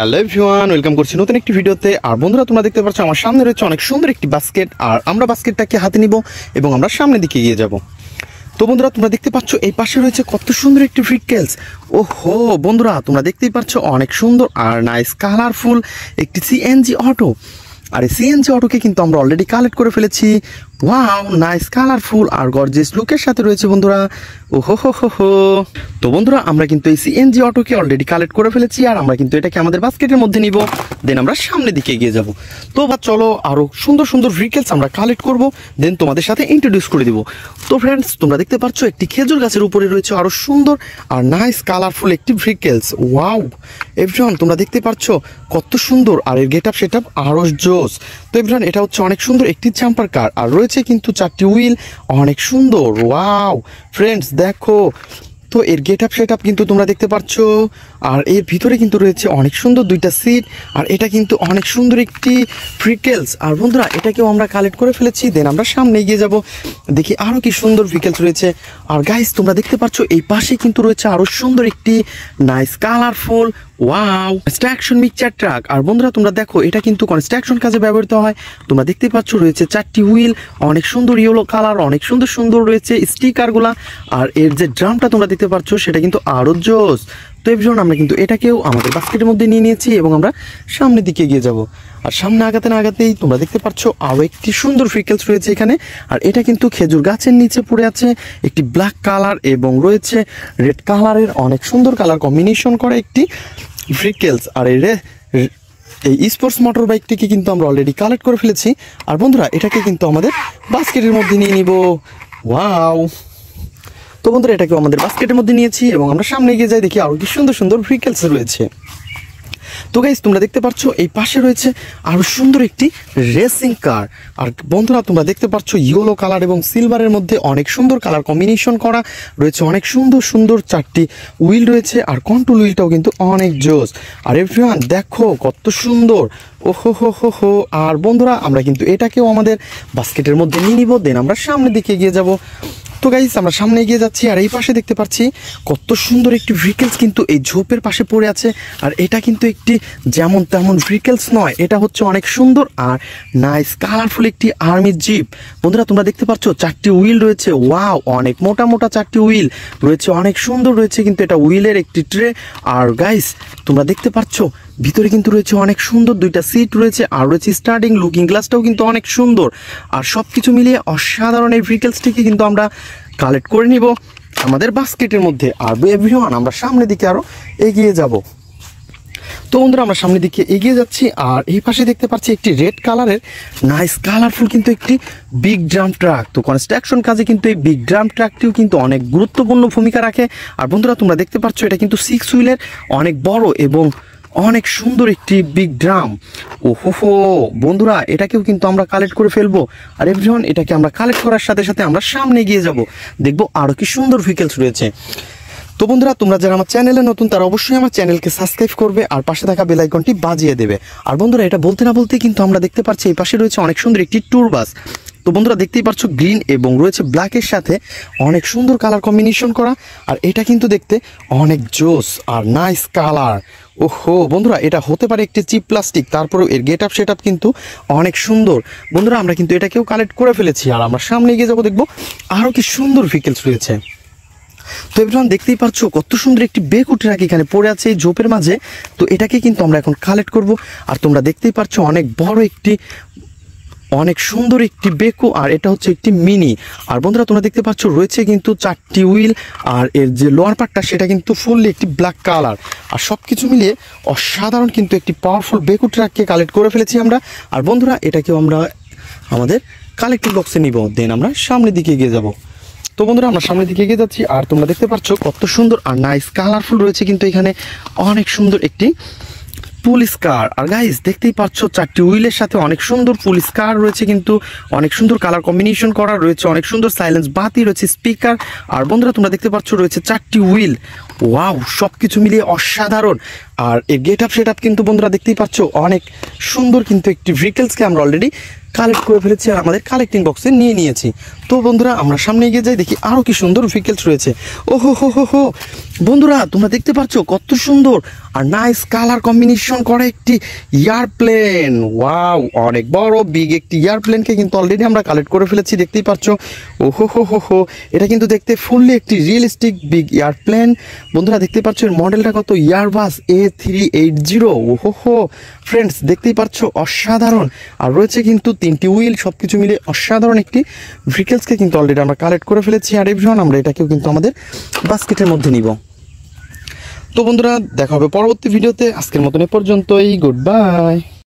Hello everyone, welcome করছি নতুন একটি ভিডিওতে। আর বন্ধুরা, তোমরা দেখতে পাচ্ছ আমার সামনে রয়েছে অনেক সুন্দর একটি বাস্কেট। আর আমরা বাস্কেটটাকে হাতে নিব এবং আমরা সামনের দিকে এগিয়ে যাব। তো বন্ধুরা, তোমরা দেখতে পাচ্ছ এই পাশে রয়েছে কত সুন্দর একটি ভেহিকলস। ওহো বন্ধুরা, তোমরা দেখতেই পাচ্ছ অনেক সুন্দর আর নাইস কালারফুল একটি সিএনজি অটো। আর এই সিএনজি অটোকে কিন্তু আমরা অলরেডি কালেক্ট করে ফেলেছি। ওয়াও, নাইস কালারফুল আর গর্জিয়াস লুকের সাথে রয়েছে বন্ধুরা। ওহো হো হো হো। তো বন্ধুরা, আমরা কিন্তু এই সিএনজি অটোকে অলরেডি কালেক্ট করে ফেলেছি। আর আমরা কিন্তু এটাকে আমাদের বাস্কেটের মধ্যে নিব, দেন আমরা সামনের দিকে এগিয়ে যাব। তো চলো আরো সুন্দর সুন্দর ভেহিকলস আমরা কালেক্ট করব, দেন তোমাদের সাথে ইন্ট্রোডিউস করে দিব। তো ফ্রেন্ডস, তোমরা দেখতে পাচ্ছ একটি খেজুর গাছের উপরে রয়েছে আরো সুন্দর আর নাইস কালারফুল একটি ভেহিকলস। ওয়াও এভরিওয়ান, তোমরা দেখতে পাচ্ছ কত সুন্দর, আর এর গেট আপ সেট আপ আরো জোস। তো এভরিওয়ান, এটা হচ্ছে অনেক সুন্দর একটি জাম্পার কার, আর রয়েছে কিন্তু 4টি হুইল, অনেক সুন্দর। ওয়াও ফ্রেন্ডস, দেখো তো এর গেট আপ সেট আপ কিন্তু তোমরা দেখতে পাচ্ছ। আর এর ভিতরে কিন্তু রয়েছে অনেক সুন্দর 2টা সিট, আর এটা কিন্তু অনেক সুন্দর একটি ভেহিকলস। আর বন্ধুরা, এটাকেও আমরা কালেক্ট করে ফেলেছি, দেন আমরা সামনে এগিয়ে যাব, দেখি আরও কি সুন্দর ভেহিকলস রয়েছে। আর গাইস, তোমরা দেখতে পাচ্ছ এই পাশে কিন্তু রয়েছে আরও সুন্দর একটি nice colourful wow construction mixture truck. আর বন্ধুরা, তোমরা দেখো এটা কিন্তু কনস্ট্রাকশন কাজে ব্যবহৃত হয়। তোমরা দেখতে পাচ্ছ রয়েছে 4টি হুইল, অনেক সুন্দর ইয়েলো কালার, অনেক সুন্দর সুন্দর রয়েছে স্টিকারগুলা। আর এর যে ড্রামটা তোমরা দেখতে পাচ্ছ সেটা কিন্তু আরও জোস। তো এভরিওয়ান, আমরা কিন্তু এটাকেও আমাদের বাস্কেটের মধ্যে নিয়ে নিয়েছি এবং আমরা সামনের দিকে এগিয়ে যাব। আর সামনে আগাতে না আগাতেই তোমরা দেখতে পাচ্ছ আরও একটি সুন্দর ভেহিকলস রয়েছে এখানে। আর এটা কিন্তু খেজুর গাছের নিচে পড়ে আছে, একটি ব্ল্যাক কালার এবং রয়েছে রেড কালারের অনেক সুন্দর কালার কম্বিনেশন করা একটি ভেহিকলস। আর এই স্পোর্টস মোটর বাইকটিকে কিন্তু আমরা অলরেডি কালেক্ট করে ফেলেছি। আর বন্ধুরা, এটাকে কিন্তু আমাদের বাস্কেটের মধ্যে নিয়ে নিব। ওয়াও, তো বন্ধুরা, এটাকে আমাদের বাস্কেটের মধ্যে নিয়েছি এবং আমরা সামনে এগিয়ে যাই, দেখি আরো কি সুন্দর সুন্দর ভেহিকলস রয়েছে। তো গাইস, তোমরা দেখতে পাচ্ছ এই পাশে রয়েছে আরো সুন্দর একটি রেসিং কার। আর বন্ধুরা, তোমরা দেখতে পাচ্ছ ইয়েলো কালার এবং সিলভারের মধ্যে অনেক সুন্দর কালার কম্বিনেশন করা রয়েছে, অনেক সুন্দর সুন্দর 4টি হুইল রয়েছে, আর কন্ট্রোল হুইলটাও কিন্তু অনেক জোস। আর এভরিওয়ান দেখো কত সুন্দর। ওহো হো হো হো। আর বন্ধুরা, আমরা কিন্তু এটাকেও আমাদের বাস্কেটের মধ্যে নিয়ে নিব, দেন আমরা সামনের দিকে এগিয়ে যাব। তো গাইস, আমরা সামনে এগিয়ে যাচ্ছি, আর এই পাশে দেখতে পাচ্ছি কত সুন্দর একটি ভেহিকলস কিন্তু এই ঝোপের পাশে পড়ে আছে। আর এটা কিন্তু একটি যেমন তেমন ভেহিকলস নয়, এটা হচ্ছে অনেক সুন্দর আর নাইস কালারফুল একটি আর্মি জিপ। বন্ধুরা, তোমরা দেখতে পাচ্ছ 4টি হুইল রয়েছে। ওয়াও, অনেক মোটা মোটা 4টি হুইল রয়েছে, অনেক সুন্দর রয়েছে কিন্তু এটা হুইলের একটি ট্রে। আর গাইস, তোমরা দেখতে পাচ্ছ ভিতরে কিন্তু রয়েছে অনেক সুন্দর 2টা সিট রয়েছে, আর রয়েছে স্টার্টিং লুকিং গ্লাসটাও কিন্তু অনেক সুন্দর। আর সব কিছু মিলিয়ে অসাধারণ এই ভেহিকলসটিকে কিন্তু আমরা কালেক্ট করে নিব আমাদের বাস্কেটের মধ্যে। আর এভরিওয়ান, আমরা সামনের দিকে আরো এগিয়ে যাব। তো বন্ধুরা, আমরা সামনের দিকে এগিয়ে যাচ্ছি, আর এই পাশে দেখতে পাচ্ছি একটি রেড কালারের নাইস কালারফুল কিন্তু একটি বিগ ড্রাম ট্রাক। তো কনস্ট্রাকশন কাজে কিন্তু এই বিগ ড্রাম ট্রাকটিও কিন্তু অনেক গুরুত্বপূর্ণ ভূমিকা রাখে। আর বন্ধুরা, তোমরা দেখতে পাচ্ছ এটা কিন্তু 6 হুইলের অনেক বড় এবং অনেক সুন্দর একটি বিগ ড্রাম। ওহো বন্ধুরা, এটাকেও কিন্তু আমরা কালেক্ট করে ফেলবো। আর এভরিওয়ান, এটাকে আমরা কালেক্ট করার সাথে সাথে আমরা সামনে এগিয়ে যাব, দেখবো আরো কি সুন্দর ভেহিকলস রয়েছে। তো বন্ধুরা, তোমরা যারা আমার চ্যানেলে নতুন তারা অবশ্যই আমার চ্যানেলকে সাবস্ক্রাইব করবে আর পাশে থাকা বেল আইকনটি বাজিয়ে দেবে। আর বন্ধুরা, এটা বলতে না বলতে কিন্তু আমরা দেখতে পাচ্ছি এই পাশে রয়েছে অনেক সুন্দর একটি ট্যুর বাস। তো বন্ধুরা, দেখতেই পাচ্ছ গ্রিন এবং রয়েছে ব্ল্যাকের সাথে অনেক সুন্দর কালার কম্বিনেশন করা। আর এটা কিন্তু দেখতে অনেক জোস আর নাইস কালার। ওহো বন্ধুরা, এটা হতে পারে একটি চিপ প্লাস্টিক, তারপরেও এর গেট আপ সেট আপ কিন্তু অনেক সুন্দর। বন্ধুরা, আমরা কিন্তু এটাকেও কালেক্ট করে ফেলেছি, আর আমরা সামনে এগিয়ে যাবো, দেখবো আরও কি সুন্দর ভেহিকলস রয়েছে। তো এভরিওয়ান, দেখতেই পাচ্ছ কত সুন্দর একটি বেকু ট্রাক এখানে পড়ে আছে এই ঝোপের মাঝে। তো এটাকে কিন্তু আমরা এখন কালেক্ট করব। আর তোমরা দেখতেই পাচ্ছ অনেক বড় একটি অনেক সুন্দর একটি বেকু, আর এটা হচ্ছে একটি মিনি। আর বন্ধুরা, তোমরা দেখতে পাচ্ছ রয়েছে কিন্তু 4টি হুইল, আর এর যে লোয়ার পার্টটা সেটা কিন্তু ফুললি একটি ব্ল্যাক কালার। আর সব কিছু মিলিয়ে অসাধারণ কিন্তু একটি পাওয়ারফুল বেকু ট্রাককে কালেক্ট করে ফেলেছি আমরা। আর বন্ধুরা, এটাকেও আমরা আমাদের কালেক্টিভ বক্সে নিব, দেন আমরা সামনের দিকে এগিয়ে যাব। তো বন্ধুরা, আমরা সামনের দিকে এগিয়ে যাচ্ছি, আর তোমরা দেখতে পাচ্ছ কত সুন্দর আর নাইস কালারফুল রয়েছে কিন্তু এখানে অনেক সুন্দর একটি পুলিশ কার। আর গাইস, দেখতেই পাচ্ছ 4টি হুইলের সাথে অনেক সুন্দর পুলিশ কার রয়েছে, কিন্তু অনেক সুন্দর কালার কম্বিনেশন করা রয়েছে, অনেক সুন্দর সাইলেন্স বাতি রয়েছে, স্পিকার। আর বন্ধুরা, তোমরা দেখতে পাচ্ছ রয়েছে 4টি হুইল। ওয়াও, সব কিছু মিলিয়ে অসাধারণ আর এর গেট আপ সেট আপ কিন্তু বন্ধুরা দেখতেই পাচ্ছ অনেক সুন্দর, কিন্তু একটি ভেহিকেলসকে আমরা অলরেডি কালেক্ট করে ফেলেছি আর আমাদের কালেক্টিং বক্সে নিয়ে নিয়েছি। তো বন্ধুরা আমরা সামনে এগিয়ে যাই, দেখি আরও কি সুন্দর ভেহিকেলস রয়েছে। ওহো হো হো হো বন্ধুরা তোমরা দেখতে পাচ্ছ কত সুন্দর আর নাইস কালার কম্বিনেশন করে একটি এয়ারপ্লেন। ওয়াও, অনেক বড় বিগ একটি এয়ারপ্লেনকে কিন্তু অলরেডি আমরা কালেক্ট করে ফেলেছি, দেখতেই পাচ্ছ। ওহো হো হো হো এটা কিন্তু দেখতে ফুললি একটি রিয়েলিস্টিক বিগ এয়ারপ্লেন। বন্ধুরা দেখতে পাচ্ছ এর মডেলটা কত, এয়ারবাস A380। ওহো হো ফ্রেন্ডস দেখতেই পাচ্ছ অসাধারণ। আর রয়েছে কিন্তু 3টি হুইল, সব কিছু মিলে অসাধারণ একটি ভেহিকেলসকে কিন্তু অলরেডি আমরা কালেক্ট করে ফেলেছি। আর এভরিওয়ান আমরা এটাকেও কিন্তু আমাদের বাস্কেটের মধ্যে নিব। তো বন্ধুরা দেখা হবে পরবর্তী ভিডিওতে, আজকের মতন এ পর্যন্তই, গুড বাই।